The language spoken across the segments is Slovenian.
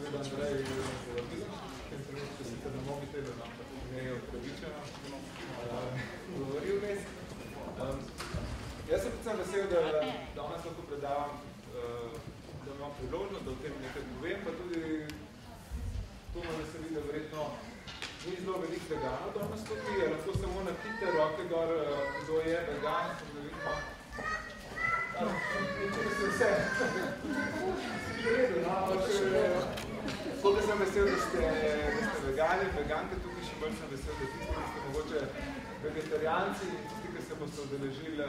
seveda Andrej v tem trenutku sicer na mobitelu, ampak ne je odpravičeno govoril mes. Jaz sem predvsem vesel, da danes lahko predavam, da imam priložnost, da o tem nekaj povem, pa tudi to me veseli, da verjetno ni zelo veliko veganov danes tukaj, je lahko samo napite roke gor, kdo je vegan, da vidimo. Ničem se vse. Tako da sem vesel, da ste vegani, veganke, tukaj še bolj sem vesel, da tisti, ki ste mogoče vegetarijanci in tisti, ki se boste udeležili,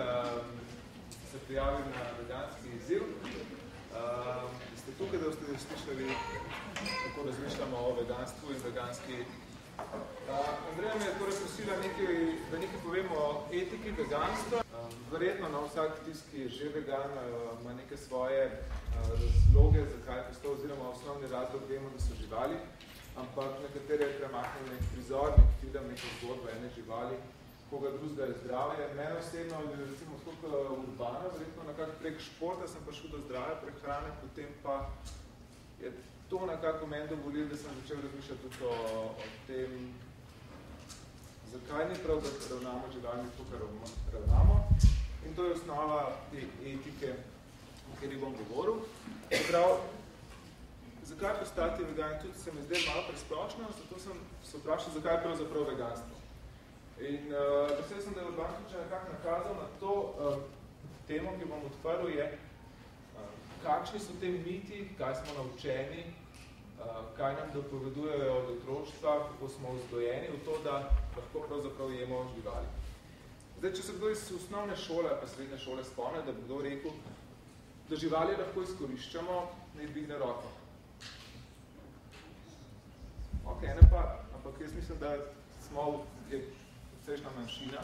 se prijavili na veganski izziv. Ste tukaj, da boste slišali, kako razmišljamo o veganstvu in veganski etiki. Andreja me je torej prosila, da nekaj povemo o etiki veganstva. Verjetno vsak tisti, ki je že vegan, ima neke svoje razloge, zakaj je postal, oziroma osnovni razlog vemo, da so živali, ampak nekatere je premaknil nek prizor, nek film, neka zgodba ene živali, koga drugega je zdravje. Mene osebno, recimo skoliko urbana, verjetno nekako prek športa sem prišel do zdrave prehrane, potem pa je to nekako meni dovolil, da sem začel razmišljati tudi o tem, zakaj ni prav, da ravnamo živalmi to, kar ravnamo. In to je osnova te etike, o kateri bom govoril. Prav, zakaj postati vegan? Tudi se mi zdaj malo presplošno, zato sem se vprašal, zakaj je pravzaprav veganstvo. In vesel sem, da je Urban tudi nekako nakazal na to temo, ki bom odprl, je kakšni so te miti, kaj smo naučeni, kaj nam dopovedujejo od otroštva, kako smo vzgojeni v to, da lahko pravzaprav jemo živali. Zdaj, če se kdo iz osnovne šole pa srednje šole spomne, da bi kdo rekel, da živali lahko izkoriščamo, ne dvigne roko. Ok, ne pa, ampak jaz mislim, da smo je precejšnja manjšina.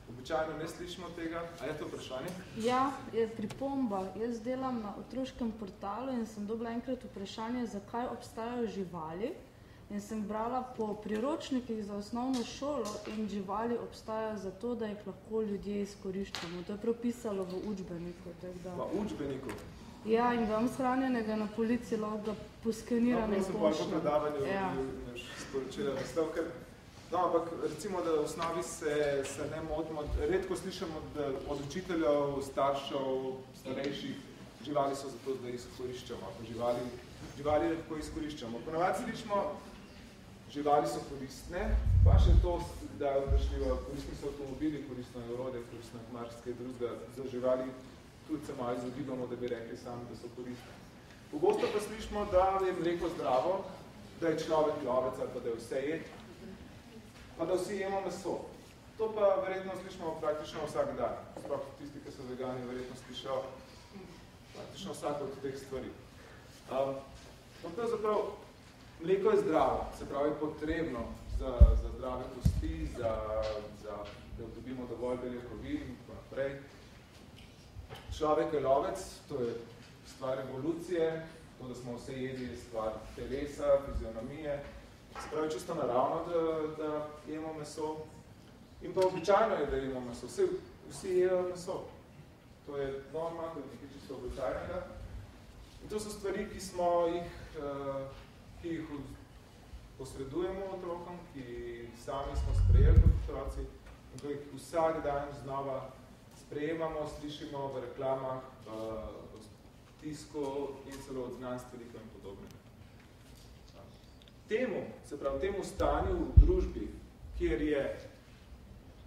Običajno ne slišimo tega. A je to vprašanje? Ja, je pripomba. Jaz delam na otroškem portalu in sem dobila enkrat vprašanje, zakaj obstajajo živali. In sem brala po priročnikih za osnovno šolo in živali obstajajo zato, da jih lahko ljudje izkoriščamo. To je propisalo v učbeniku. V učbeniku? Ja, in vam shranjenega na polici lahko ga poskenirano pošljem. No, sem pa po predavanju sporočila nastav, ker no, ampak recimo, da v osnovi se ne motimo, redko slišamo od učiteljev, staršev, starejših, živali so zato, da jih izkoriščamo. Živali lahko izkoriščamo. Ponavadi slišimo, živali so koristne, pa še to, da koristni so avtomobili, koristno je orodje, koristno je marsikaj drugega za živali, tudi se malo izogibamo, da bi rekli sami, da so koristne. Pogosto pa slišimo, da je mleko zdravo, da je človek lovec ali pa da je vse jed, pa da vsi jemo meso. To pa verjetno slišimo praktično vsak dan. Sploh tisti, ki so vegani, verjetno slišajo praktično vsak od teh stvari. Pravzaprav, mleko je zdravo, se pravi potrebno za zdrave kosti, da dobimo dovolj beljakovin in tako naprej. Človek je lovec, to je stvar evolucije, to, da smo vse jedli, je stvar telesa, fizionomije. Se pravi, čisto naravno, da jemo meso. In pa običajno je, da jemo meso. Vsi jejo meso. To je norma, to je nekaj čisto običajnega. In to so stvari, ki jih posredujemo otrokom, ki sami smo sprejeli kot otroci in ko jih vsak dan znova sprejemamo, slišimo v reklamah, v tisku in celo od znanstvenikov in podobnega. Temu stanju v družbi, kjer je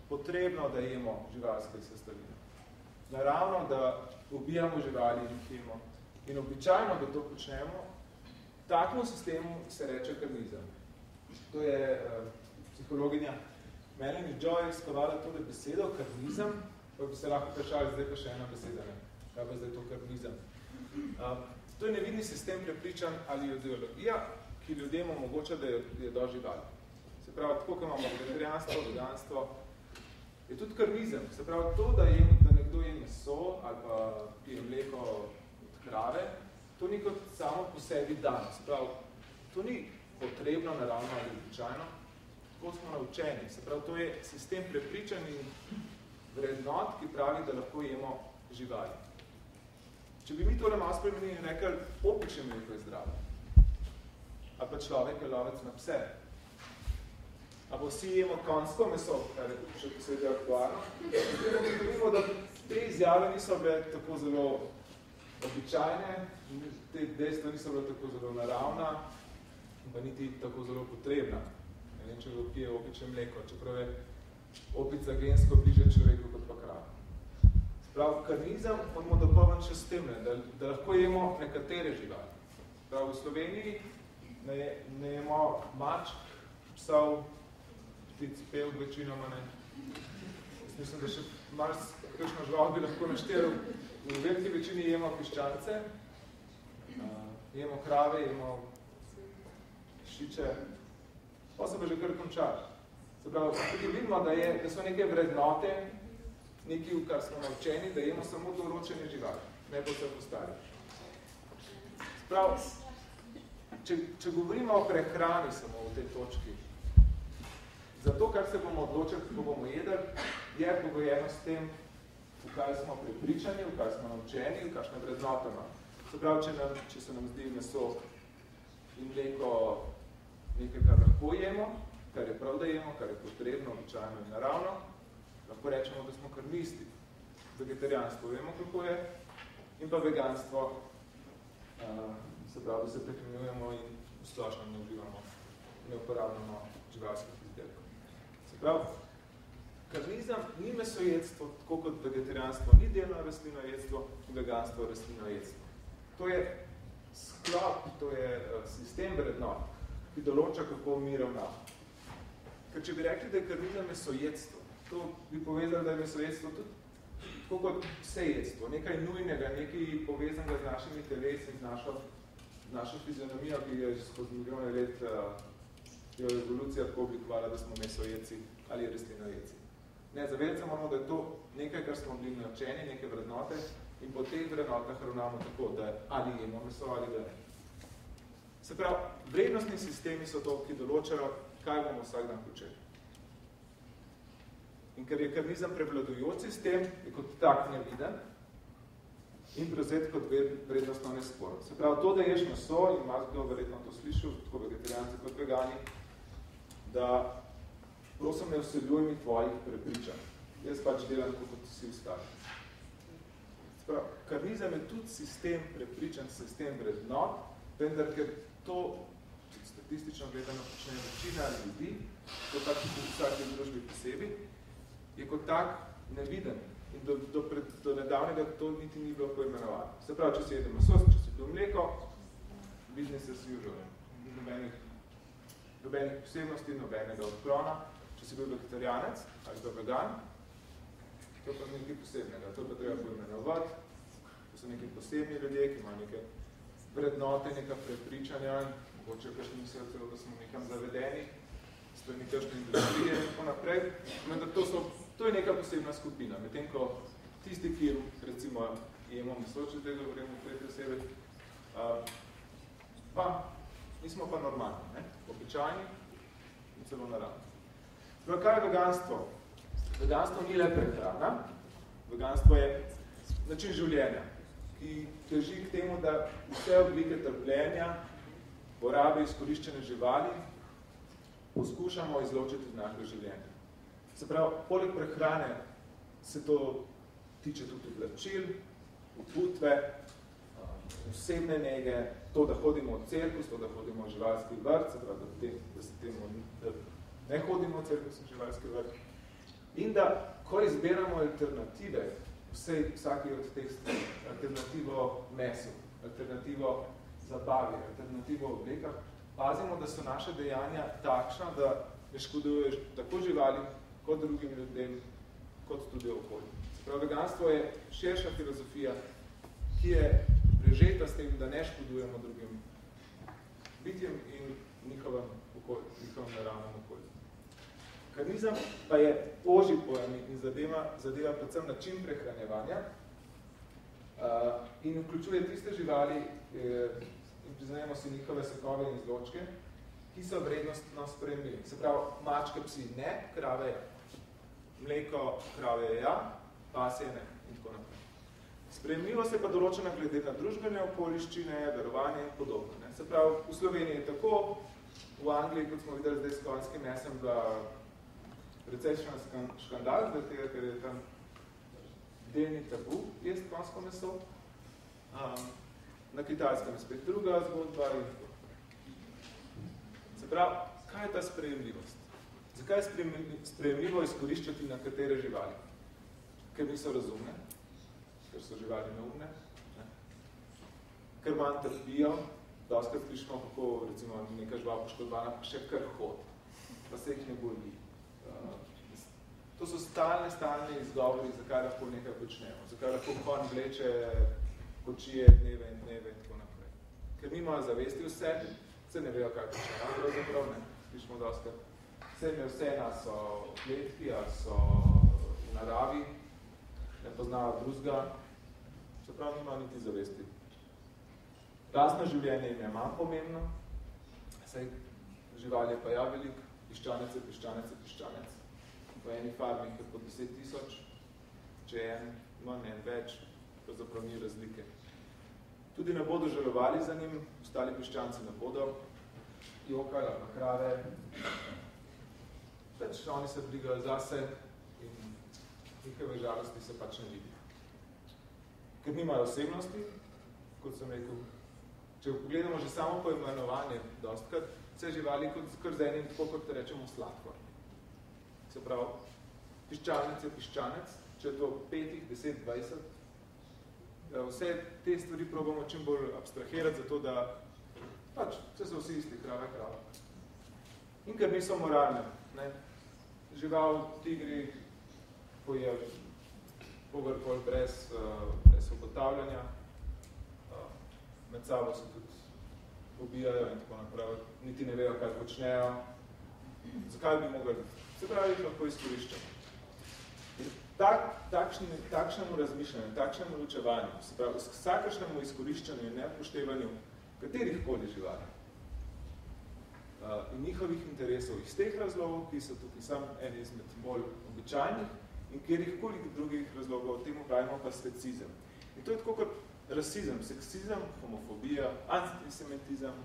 potrebno, da jemo živalske sestavine. Naravno, da ubijamo živali in jih jemo. In običajno, da to počnemo, takemu sistemu se reče karnizem. To je psihologinja Melanie Joy skovala tole besedo, karnizem, pa bi se lahko vprašali, zdaj pa še ena beseda, ne? Kaj pa zdaj to karnizem? To je nevidni sistem prepričanj ali ideologija, ki ljudem omogoča, da je do živali. Se pravi, tako, ko imamo vegetarijanstvo, veganstvo, je tudi karnizem. Se pravi, to, da nekdo je meso ali pa pije mleko od krave, to ni kot samo po sebi dan. Se pravi, to ni potrebno, naravno ali običajno, tako smo naučeni. Se pravi, to je sistem prepričanj in vrednot, ki pravi, da lahko jemo živali. Če bi mi tole malo spremenili in rekli, opičje mleko je zdravo. ali pa človek je lovec na pse. A pa vsi jemo konjsko meso, kar je še posebej aktualno. Vidimo, da te izjave niso bile tako zelo običajne, te dejstva niso bile tako zelo naravna, pa niti tako zelo potrebna. Ne vem, če ga pije opiče mleko, čeprav je opica gensko bliže človeku kot pa krava. Sprav, karnizem moramo dopolniti še s tem, da lahko jemo nekatere živali. Sprav, v Sloveniji ne jemo mačk, psov, ptic, pevk večinoma ne. Jaz mislim, da še kakšno žival bi lahko naštel. V veliki večini jemo piščance, jemo krave, jemo šiče, pa se pa že kar končali. Se pravi, tudi vidimo, da so neke vrednote, nekaj, v kar smo naučeni, da jemo samo določene živali, ne pa vse postali. Sprav, če govorimo o prehrani samo v tej točki, za to, kar se bomo odločili, kako bomo jedli, je pogojeno s tem, v kaj smo prepričani, v kaj smo naučeni, v kakšne vrednote imamo. Se pravi, če se nam zdi meso in mleko nekaj, kar lahko jemo, kar je prav, da jemo, kar je potrebno, običajno in naravno, lahko rečemo, da smo karnisti. Vegetarijanstvo vemo, kako je, in pa veganstvo, se pravi, da se prehranjujemo in v splošno ne uživamo, ne uporabljamo živalskih izdelkov. Se pravi, karnizem ni mesojedstvo, tako kot vegetarijanstvo ni delno rastlinojedstvo, veganstvo rastlinojedstvo. To je sklop, to je sistem vrednot, ki določa, kako mi ravnamo. Ker če bi rekli, da je karnizem mesojedstvo, to bi povezali, da je mesojedstvo tudi tako kot vsejedstvo, nekaj nujnega, nekaj povezanega z našimi telesi, z našo fizionomijo, ki je skozi milijone let evolucija tako oblikovala, da smo mesojedci ali rastlinojedci. Ne, zavedati se moramo, da je to nekaj, kar smo bili naučeni, neke vrednote in po teh vrednotah ravnamo tako, da ali jemo meso ali da ne. Se pravi, vrednostni sistemi so to, ki določajo, kaj bomo vsak dan počeli. In ker je karnizem prevladujoč sistem, je kot tak neviden in prevzet kot vrednostno nesporno. Se pravi, to, da ješ meso, in ima kdo verjetno to slišal, tako vegetarijanci kot vegani, da prosim, ne vseljuj mi tvojih prepričanj. Jaz pač delam, kot si ostali. Se pravi, karnizem je tudi sistem prepričanj, sistem vrednot, vendar, ker to statistično gledano počne večina ljudi, to tako tudi vsake družbi posebej, je kot tak neviden in do nedavnega to niti ni bilo poimenovano. Se pravi, če si jedem meso, če si pil mleko, business as usual. Nobenih posebnosti, nobenega odklona. Če si bil vegetarijanec ali pa vegan, to pa nekaj posebnega. To pa treba poimenovati. To so neki posebni ljudje, ki imajo neke vrednote, neka prepričanja, mogoče kakšni mislijo celo, da smo nekam zavedeni, strani kakšne industrije in tako naprej. To je neka posebna skupina. Medtem ko tisti, ki recimo jemo meso, če zdaj govorimo v tretji osebi, pa nismo pa normalni, ne? Običajni in celo naravni. Zdaj, kaj je veganstvo? Veganstvo ni le prehrana, veganstvo je način življenja, ki teži k temu, da vse oblike trpljenja, porabe izkoriščene živali poskušamo izločiti iz našega življenja. Se pravi, poleg prehrane se to tiče tudi oblačil, obutve, osebne nege, to, da hodimo v cirkus, to, da hodimo v živalski vrt, se pravi, da ne hodimo v cirkus in živalski vrt. In da, ko izberamo alternative, vsaki od teh stvari, alternativo mesu, alternativo zabavi, alternativo oblekah, pazimo, da so naše dejanja takšna, da ne škodujejo tako živali, kot drugim ljudem, kot tudi okolju. Se pravi, veganstvo je širša filozofija, ki je prežeta s tem, da ne škodujemo drugim bitjem in njihovem naravnem okolju. Karnizem pa je ožji pojem in zadeva predvsem način prehranjevanja in vključuje tiste živali in priznajemo si njihove sokove in izločke, ki so vrednostno sprejemljivi. Se pravi, mačke, psi ne, krave je. Mleko, krave je ja, pasje ne in tako naprej. Sprejemljivost je pa določena glede na družbene okoliščine, verovanje in podobno. Ne? Se pravi, v Sloveniji je tako, v Angliji, kot smo videli zdaj s konjskim mesem, bila precejšen škandal, tega, ker je tam delni tabu jest konjsko meso. Na Kitajskem je spet druga zgodba. Se pravi, kaj je ta sprejemljivost? Zakaj je sprejemljivo izkoriščati na katere živali? Ker niso razumne, ker so živali neumne, ne? Ker manj trpijo, dostakrat slišimo, kako recimo neka žival poškodovana pa še kar hod, pa se jih ne boli. To so stalni izgovori, zakaj lahko nekaj počnemo, zakaj lahko konj vleče kočije dneve in tako naprej. Ker nimajo zavesti v sebi, se ne vejo, kaj počnejo, pravzaprav ne, slišimo dostakrat. Vse nas so v kletki, ali so v naravi, ne poznajo drugega, čeprav nimajo niti zavesti. Lastno življenje jim je manj pomembno, saj živali je pa ja veliko, piščanec je piščanec. V eni farmi je po 10 000, če en, manj en več, pravzaprav ni razlike. Tudi ne bodo žalovali za njim, ostali piščanci ne bodo jokali na krave, več oni se brigajo zase in njihove žalosti se pač ne vidi. Ker nimajo osebnosti, kot sem rekel, če pogledamo že samo poimenovanje dostkrat, vse živali kar z enim, tako kot rečemo sladkor. Se pravi, piščanec je piščanec, če je to 5, 10, 20, vse te stvari probamo čim bolj abstrahirati, zato da pač, vse so vsi isti, krava. In ker niso moralne, ne? Žival, tigri, pojejo kogarkoli brez obotavljanja, med sabo se tudi pobijajo in tako naprej, niti ne vejo, kaj počnejo. Zakaj bi mogli? Se pravi, jih lahko izkoriščamo. Takšnemu razmišljanju, takšnemu ločevanju, se pravi, vsakršnemu izkoriščanju in neupoštevanju katerihkoli živali in njihovih interesov iz teh razlogov, ki so tukaj sam en izmed bolj običajnih in kjerihkoli drugih razlogov, temu pravimo pa specizem. In to je tako kot rasizem, seksizem, homofobija, antisemitizem,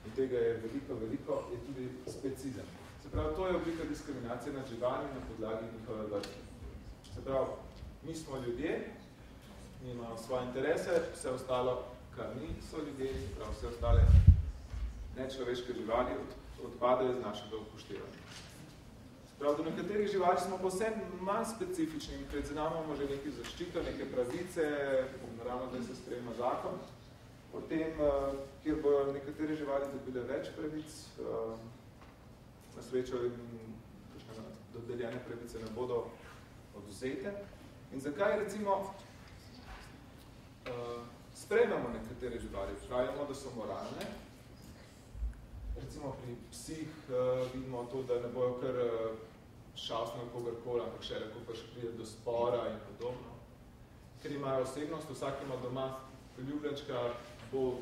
in tega je veliko, je tudi specizem. Se pravi, to je oblika diskriminacije nad živali na podlagi njihove vrste. Se pravi, mi smo ljudje, mi imamo svoje interese, vse ostalo, kar ni, so ljudje, se pravi, vse ostale nečloveške živali odpadajo iz našega upoštevanja. Se pravi, do nekaterih živali smo povsem manj specifični in predznamamo že nekaj zaščito, neke pravice, naravno, da se sprejema zakon, potem, kjer bojo nekatere živali dobile več pravic, na srečo dodeljene pravice ne bodo odvzete. In zakaj recimo sprejmemo nekatere živali, pravimo, da so moralne. Recimo pri psih vidimo to, da ne bojo kar šalstno kogarkoli, ampak še lahko pa še pride do spora in podobno. Ker imajo osebnost, vsak ima doma ljubljenčka, bo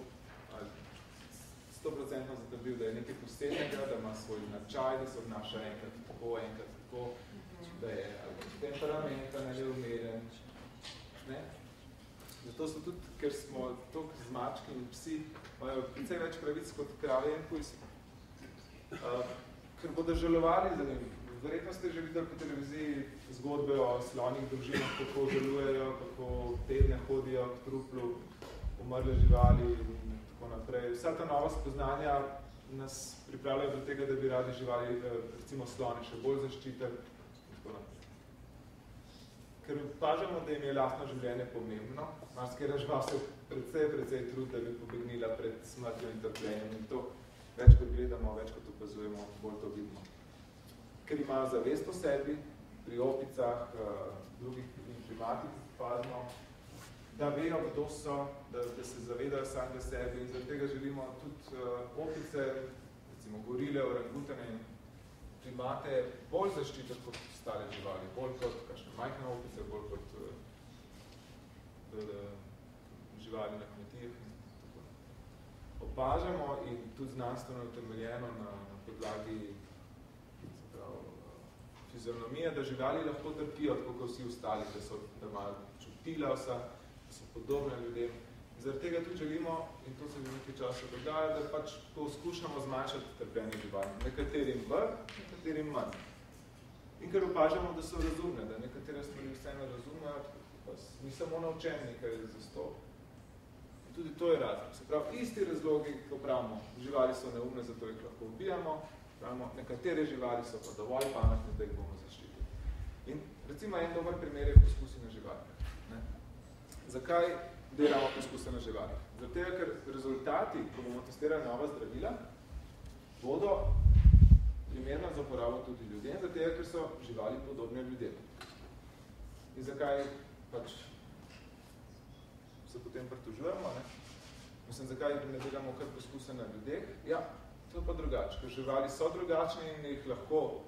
100% zatrdil, da je nekaj posebnega, da ima svoj značaj, da se obnaša enkrat tako, da je temperamenta, ne umeren. Ne? Zato so tudi, ker smo toliko z mački in psi, imajo precej več pravic kot krave in pujsi. Ker bodo žalovali za njim. Verjetno ste že videli po televiziji zgodbe o slonih družinah, kako žalujejo, kako tedne hodijo k truplu, umrle živali in tako naprej. Vsa ta nova spoznanja nas pripravljajo do tega, da bi radi živali, recimo slone, še bolj zaščitili in tako naprej. Ker opažamo, da jim je lastno življenje pomembno, marsikera žival se precej trud, da bi pobegnila pred smrtjo in trpljenjem in to več kot gledamo, več kot opazujemo, bolj to vidimo. Ker imajo zavest o sebi, pri opicah, drugih primatih opazno, da vejo, kdo so, da se zavedajo sami sebi in zaradi tega želimo tudi opice, recimo gorile, orangutane in primate bolj zaščititi kot stare živali, bolj kot kakšne majhne opice, bolj kot živali na kmetijah. Opažamo in tudi znanstveno utemeljeno na podlagi fizionomije, da živali lahko trpijo, tako kot vsi ostali, da imajo čutila vsa, so podobne ljudem. Zaradi tega tudi želimo, in to se že nekaj časa dogaja, da pač poskušamo zmanjšati trpljenje živali. Nekaterim bolj, nekaterim manj. In ker opažamo, da so razumne, da nekatere stvari vseeno razumejo, pa ni samo naučen nekaj za sto. Tudi to je razlog. Se pravi, isti razlogi, ko pravimo, živali so neumne, zato jih lahko ubijamo, pravimo, nekatere živali so pa dovolj pametne, da jih bomo zaščitili. In recimo en dober primer je poskusi na živalih. Ne? Zakaj delamo poskuse na živalih? Zato, ker rezultati, ko bomo testirali nova zdravila, bodo primerno za uporabo tudi ljudem, zato, ker so živali podobne ljudem. In zakaj pač se potem pritožujemo, ne? Mislim, zakaj ne delamo kar poskuse na ljudeh? Ja, to je pa drugače, ker živali so drugačni in jih lahko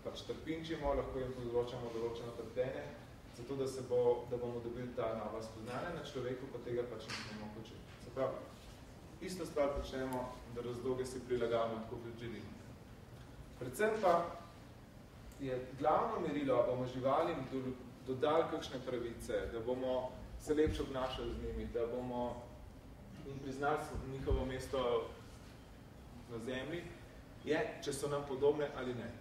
pač trpinčimo, lahko jim povzročamo določeno trpljenje, zato da bomo dobili ta nova spoznanja, na človeku pa tega pač ne smemo početi. Se pravi, isto stvar počnemo, da razloge si prilagamo, tako kot želimo. Predvsem pa je glavno merilo, da bomo živalim dodali kakšne pravice, da bomo se lepše obnašali z njimi, da bomo jim priznali njihovo mesto na zemlji, je, če so nam podobne ali ne.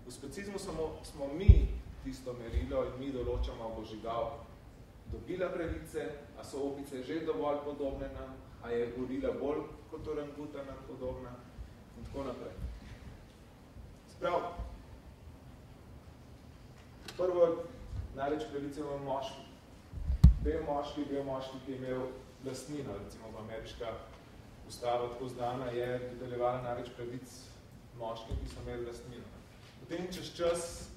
V specizmu smo mi tisto merilo in mi določamo, bo žival dobila pravice, a so opice že dovolj podobne nam, a je gorila bolj kot oranguta nam podobna in tako naprej. Sprav, prvo največ pravice imamo moški. Bil moški, ki je imel lastnino, recimo v ameriška ustava tako znana, je dodeljevala največ pravic moškim, ki so imeli lastnino. Potem čez čas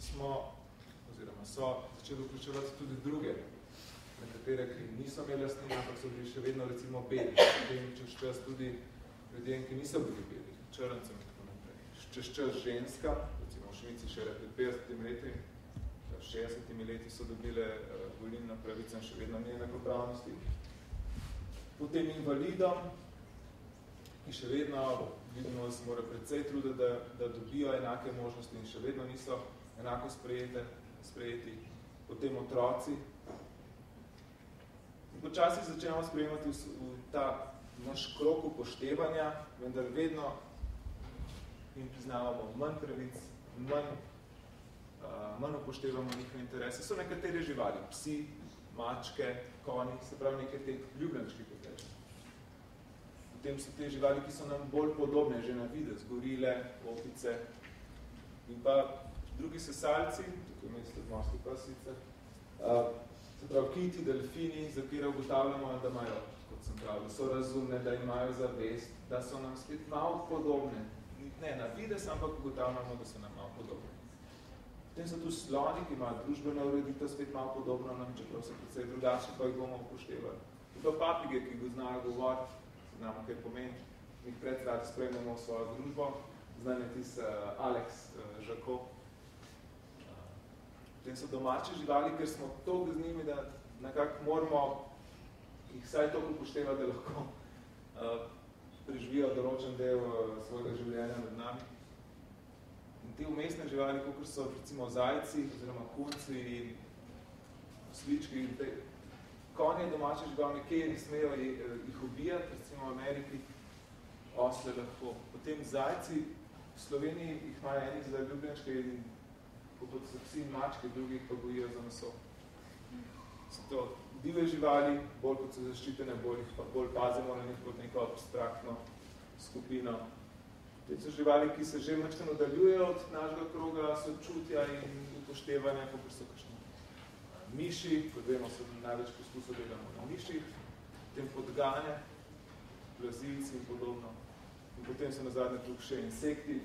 so začeli vključevati tudi druge, nekatere, ki niso imeli lastnino, ampak so bili še vedno recimo beli. Potem čez čas tudi ljudem, ki niso bili beli, črncem in tako naprej. Čez čas ženska, recimo v Švici še pred 50 leti, 60 leti so dobile volilno pravico in še vedno ni enakopravnosti. Potem invalidom, ki še vedno vidimo, da se mora precej truditi, da dobijo enake možnosti in še vedno niso enako sprejeti. Potem otroci. In počasi začnemo sprejemati v ta naš krog upoštevanja, vendar vedno jim priznavamo manj pravic, manj upoštevamo njihove interese. So nekatere živali, psi, mačke, konji, se pravi nekaj teh ljubljenčkih potečev. Potem so te živali, ki so nam bolj podobne, že na videz, gorile, opice in pa drugi sesalci, tukaj mesto morske prsice, se pravi kiti, delfini, za kire ugotavljamo, da imajo, kot sem prav, da so razumne, da imajo zavest, da so nam spet malo podobne. Ne na videz, ampak ugotavljamo, da so nam malo podobne. Potem so tu sloni, ki imajo družbeno ureditev, spet malo podobno nam, čeprav so precej drugačni, pa jih bomo upoštevali. In pa papige, ki go znajo govoriti, znamo, kaj pomeni, jih predsrati spremljamo v svojo družbo, znam je tis Alex Žako. Potem so domače živali, ker smo toliko z njimi, da nekako moramo jih vsaj toliko upoštevati, da lahko preživijo določen del svojega življenja med nami. In te umestne živali, kakor so recimo zajci, oziroma kunci in slički, konje domače živali, nekje ne smejo jih ubijati, recimo v Ameriki, osle lahko. Potem zajci, v Sloveniji jih imajo enih za ljubljenčke in kot so psi in mačke, drugih pa bojijo za meso. So to divje živali, bolj kot so zaščitene, bolj pazimo na njih kot neko abstraktno skupino. Te so živali, ki se že malo nadaljujejo od našega kroga sočutja in upoštevanja, kot so kakšni miši, kot vemo, so največ poskusov delamo na miših, potem podgane, plazilci in podobno. In potem so nazadnje tukaj še insekti,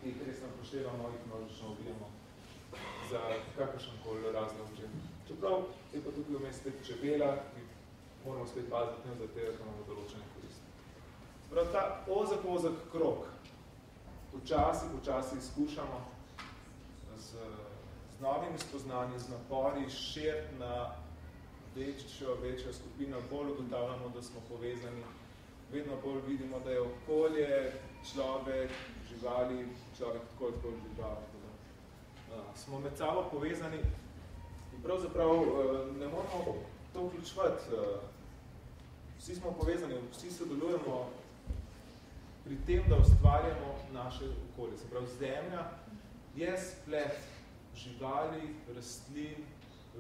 ki jih resno upoštevamo, jih množično ubijamo za kakršenkoli razlog že. Čeprav je pa tukaj vmes spet čebela, ki moramo spet paziti, za tega, ko imamo določene koristi. Prav ta ozak krog počasi izkušamo z novimi spoznanji, z napori širiti na večjo skupino, bolj ugotavljamo, da smo povezani, vedno bolj vidimo, da je okolje, človek, živali, človek tako živali. Smo med sabo povezani in pravzaprav ne moramo to vključevati. Vsi smo povezani, vsi sodelujemo pri tem, da ustvarjamo naše okolje. Se pravi, zemlja je splet živali, rastlin,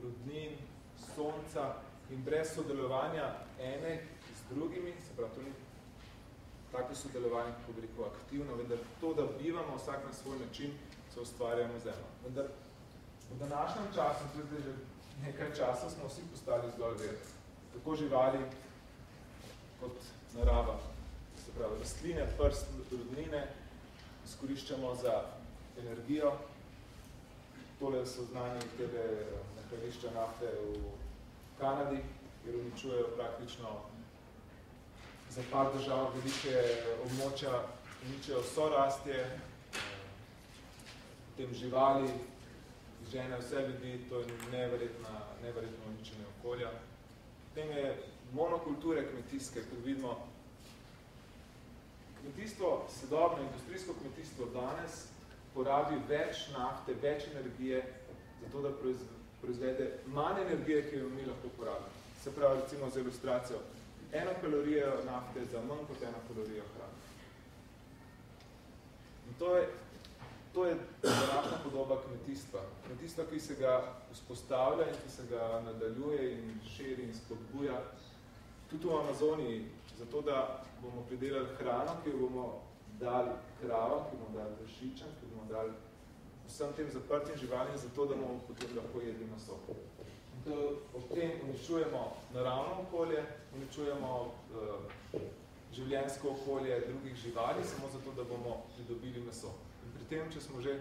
rodnin, sonca in brez sodelovanja ene z drugimi, se pravi, to ni tako sodelovanje, kako bi rekel, aktivno, vendar to, da bivamo vsak na svoj način, se ustvarjamo zemljo. Vendar v današnjem času, tudi že nekaj časa, smo vsi postali zelo verni. Tako živali kot narava. Se pravi, rastline, prst, rodnine izkoriščamo za energijo. Tole so znani tebe nahajališča nafte v Kanadi, kjer uničujejo praktično za par držav velike območja, uničajo sorastje, potem živali, žene vse ljudi, to je neverjetno uničenje okolja. Potem je monokulture kmetijske, kot vidimo, kmetijstvo, sodobno industrijsko kmetijstvo danes porabi več nafte, več energije, zato da proizvede manj energije, ki jo mi lahko porabimo. Se pravi, recimo za ilustracijo, 1 kalorijo nafte za manj kot 1 kalorijo hrane. In to je današnja podoba kmetijstva. Kmetijstva, ki se ga vzpostavlja in ki se ga nadaljuje in širi in spodbuja. Tudi v Amazoniji, zato da bomo pridelali hrano, ki jo bomo dali kravam, ki bomo dali prašičem, ki bomo dali vsem tem zaprtim živalim, zato da bomo potem lahko jedli meso. Ob tem uničujemo naravno okolje, uničujemo življenjsko okolje drugih živali, samo zato, da bomo pridobili meso. In pri tem, če smo že,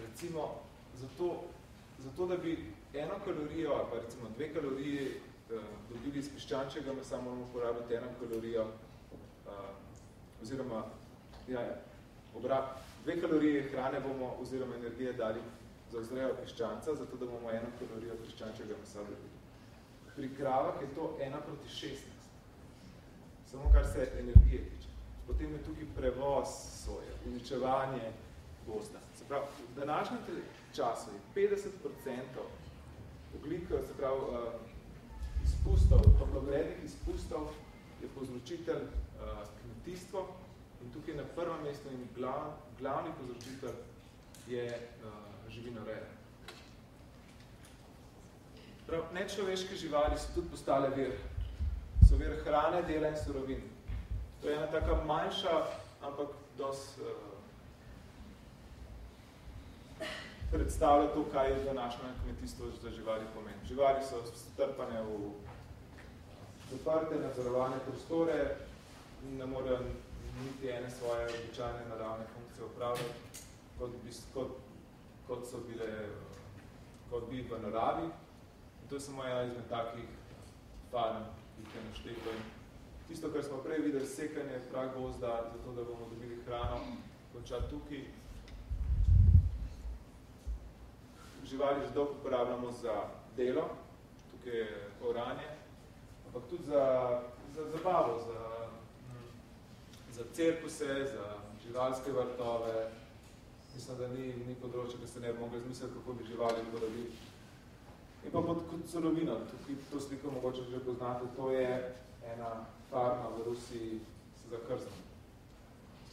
recimo, zato da bi 1 kalorijo, ali pa recimo 2 kaloriji dobili iz piščančjega mesa, moramo porabiti 1 kalorijo, oziroma, 2 kalorije hrane bomo, oziroma energije dali za vzrejo piščanca, zato da bomo 1 kalorijo piščančjega mesa dobili. Pri kravah je to 1:16. Samo kar se energije tiče. Potem je tukaj prevoz soje, uničevanje gozda. Se pravi, v današnjem času je 50% ogljika, se pravi, izpustov, toplogrednih izpustov je povzročitelj kmetijstvo in tukaj na prvem mestu in glavni povzročitelj je živinoreja. Nečloveške živali so tudi postale vir. So vir hrane, dela in surovin. To je ena taka manjša, ampak dosti predstavlja to, kaj je današnje kmetijstvo za živali pomeni. Živali so strpane v zaprte, nadzorovane prostore, ne morejo niti ene svoje običajne naravne funkcije upravljati, kot bi v naravi. In to je samo ena izmed takih farm, ki jih je našteto. Tisto, kar smo prej videli, sekanje prah gozda, zato da bomo dobili hrano, konča tukaj. Živali že dolgo uporabljamo za delo, tukaj je oranje, ampak tudi za zabavo, za cirkuse, za živalske vrtove. Mislim, da ni področje, ki se ne bi mogli izmisliti, kako bi živali uporabili. In pa kot surovino, tukaj to sliko mogoče že poznate, to je ena farma v Rusiji za krzno.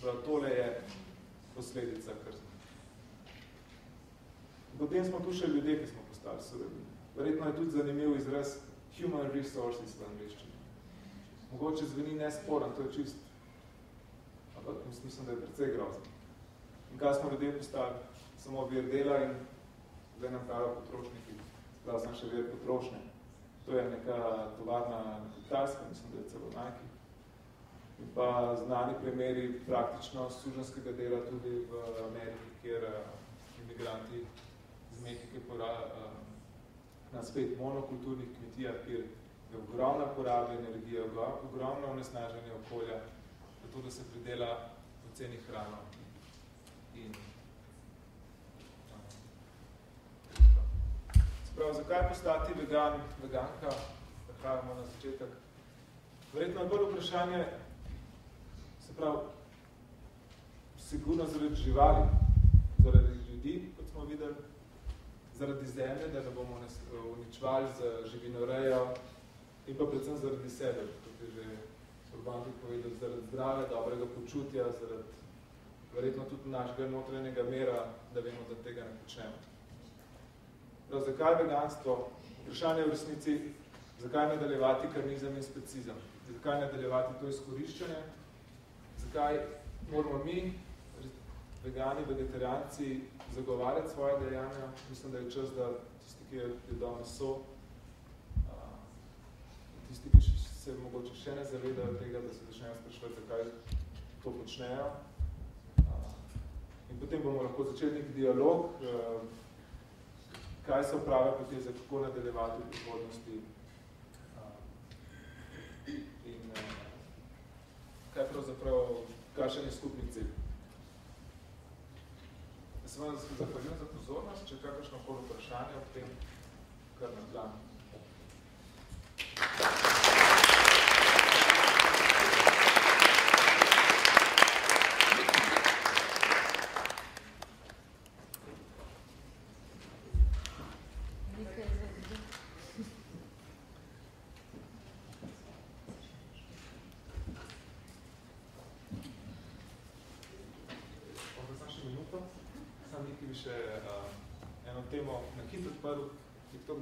Prav, tole je posledica krzna. Potem smo tu še ljudje, ki smo postali surovine. Verjetno je tudi zanimiv izraz human resources v angliščini. Mogoče zveni nesporen, to je čist, ampak mislim, da je precej grozno. In kaj smo ljudje postali? Samo vir dela in zdaj nam pravijo potrošniki. Prav sem še vir potrošnje. To je neka tovarna na Kitajska, mislim, da je celo Nike. In pa znani primeri praktično suženskega dela tudi v Ameriki, kjer imigranti iz Mehike na spet monokulturnih kmetijah, kjer je ogromna poraba energije, ogromno onesnaženje okolja, zato da se pridela poceni hrano. Prav, zakaj postati vegan, veganka? Prehajamo na začetek. Verjetno je bolj vprašanje, se pravi, sigurno zaradi živali, zaradi ljudi, kot smo videli, zaradi zemlje, da ne bomo uničevali za živinorejo in pa predvsem zaradi sebe, kot je že Urban tudi povedal, zaradi zdrave, dobrega počutja, zaradi verjetno tudi našega notranjega mera, da vemo, da tega ne počnemo. Prav, zakaj veganstvo? Vprašanje v resnici, zakaj nadaljevati karnizem in specizem? Zakaj nadaljevati to izkoriščanje? Zakaj moramo mi, vegani, vegetarijanci, zagovarjati svoje dejanja? Mislim, da je čas, da tisti, ki jedo meso, tisti, ki se mogoče še ne zavedajo tega, da se začnejo spraševati, zakaj to počnejo. In potem bomo lahko začeli nek dialog, kaj so prave poteze, kako nadaljevati v prihodnosti in kaj pravzaprav, kakšen je skupni cilj. Jaz se vam zahvaljujem za pozornost, če kakršno koli vprašanje ob tem, kar na plan.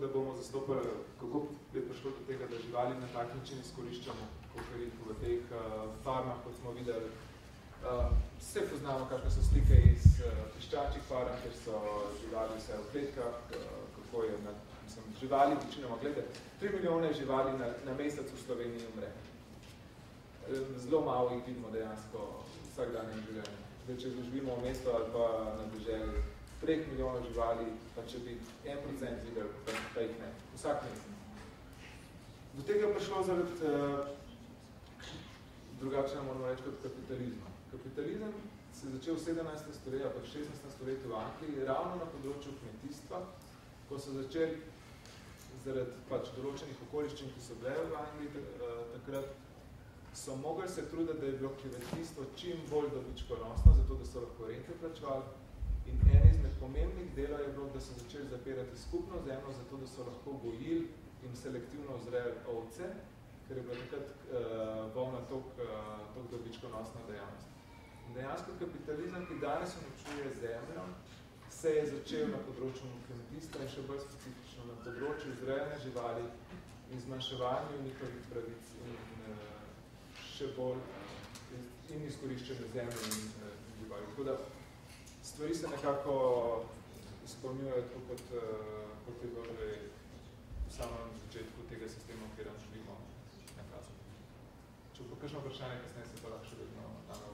Da bomo zastopali, kako je prišlo do tega, da živali na tak način izkoriščamo, kot v teh farmah, kot smo videli. Vse poznamo, kakšne so slike iz piščačih farm, kjer so živali vse v kletkah, kako je, živali večinoma, gledajte, 3 milijone živali na mesec v Sloveniji umre. Zelo malo jih vidimo dejansko vsak dan in življenje. Zdaj, če živimo v mestu ali pa na deželi, prek milijonov živali, pa če bi 1% videl, pa jih ne. Vsak mesec. Do tega je prišlo zaradi drugače moramo reči kot kapitalizma. Kapitalizem se je začel v 17. stoletju, pa v 16. stoletju v Angliji, ravno na področju kmetijstva, ko so začeli zaradi določenih okoliščin, ki so bile v Angliji takrat, so mogli se truditi, da je bilo kmetijstvo čim bolj dobičkonosno, zato da so lahko rente plačevali. In en izmed pomembnih delov je bilo, da so začeli zapirati skupno zemljo, zato da so lahko gojili in selektivno vzrejali ovce, ker je bila takrat volna toliko dobičkonosna dejavnost. In dejansko kapitalizem, ki danes uničuje zemljo, se je začel na področju kmetijstva in še bolj specifično na področju vzrejanja živali in zmanjševanju njihovih pravic in še bolj in izkoriščenju zemlje in živali. Tako da stvari se nekako izpolnjujejo tako, kot je bilo že v samem začetku tega sistema, v katerem želimo nakazati. Če bo kakšno vprašanje, kasneje se pa lahko še vedno name